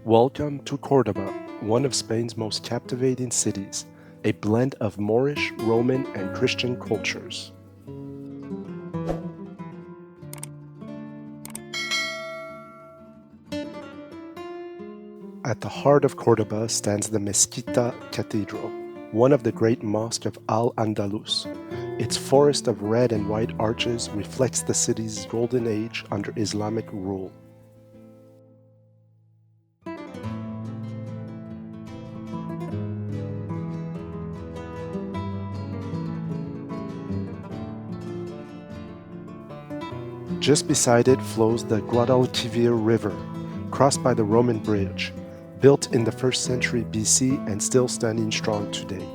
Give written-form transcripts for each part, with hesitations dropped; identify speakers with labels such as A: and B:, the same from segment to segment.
A: Welcome to Cordoba, one of Spain's most captivating cities, a blend of Moorish, Roman, and Christian cultures. At the heart of Cordoba stands the Mezquita-Catedral, one of the great mosques of Al-Andalus. Its forest of red and white arches reflects the city's golden age under Islamic rule. Just beside it flows the Guadalquivir River, crossed by the Roman bridge, built in the 1st century BC and still standing strong today.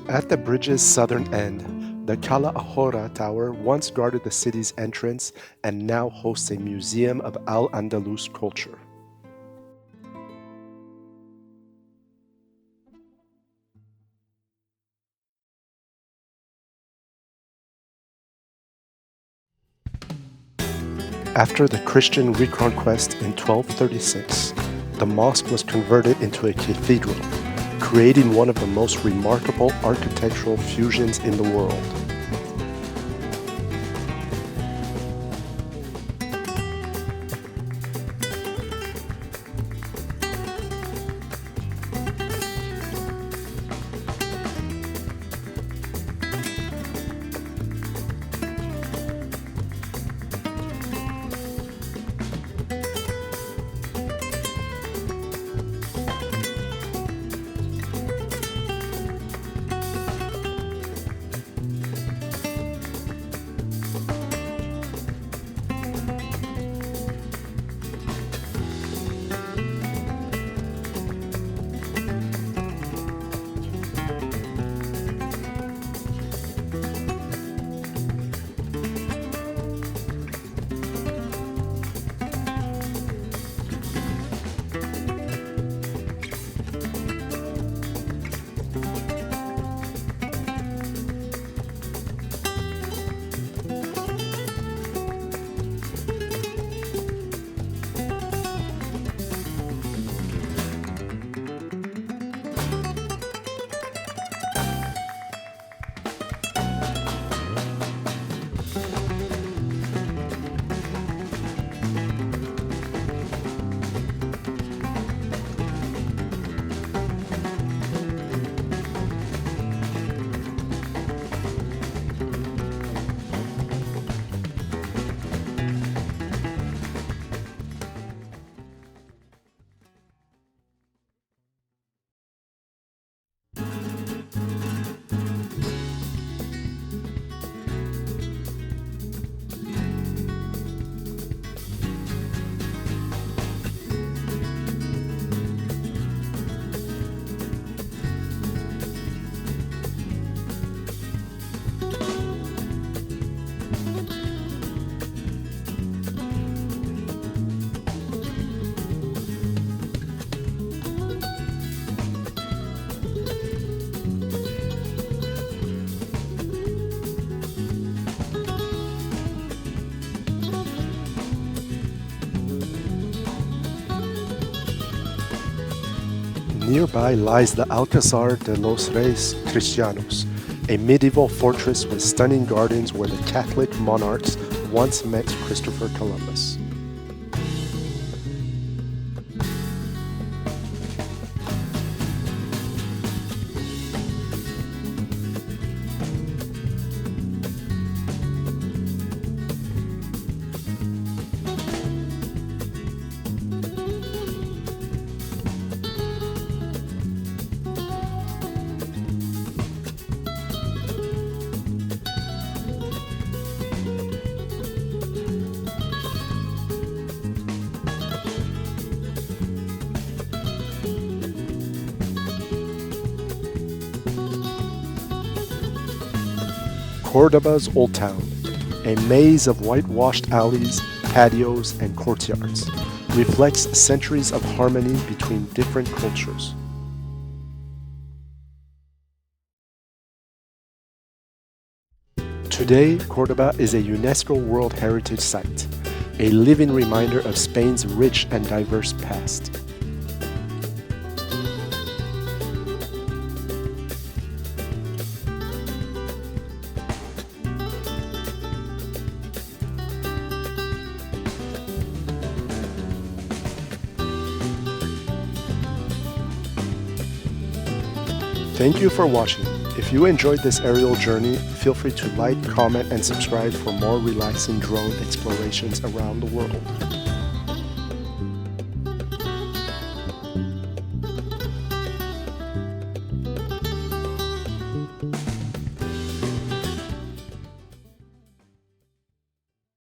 A: At the bridge's southern end, the Cala Ajora Tower once guarded the city's entrance and now hosts a museum of Al-Andalus culture. After the Christian reconquest in 1236, the mosque was converted into a cathedral, creating one of the most remarkable architectural fusions in the world. Nearby lies the Alcázar de los Reyes Cristianos, a medieval fortress with stunning gardens where the Catholic monarchs once met Christopher Columbus. Cordoba's Old Town, a maze of whitewashed alleys, patios, and courtyards, reflects centuries of harmony between different cultures. Today, Cordoba is a UNESCO World Heritage Site, a living reminder of Spain's rich and diverse past. Thank you for watching. If you enjoyed this aerial journey, feel free to like, comment, and subscribe for more relaxing drone explorations around the world.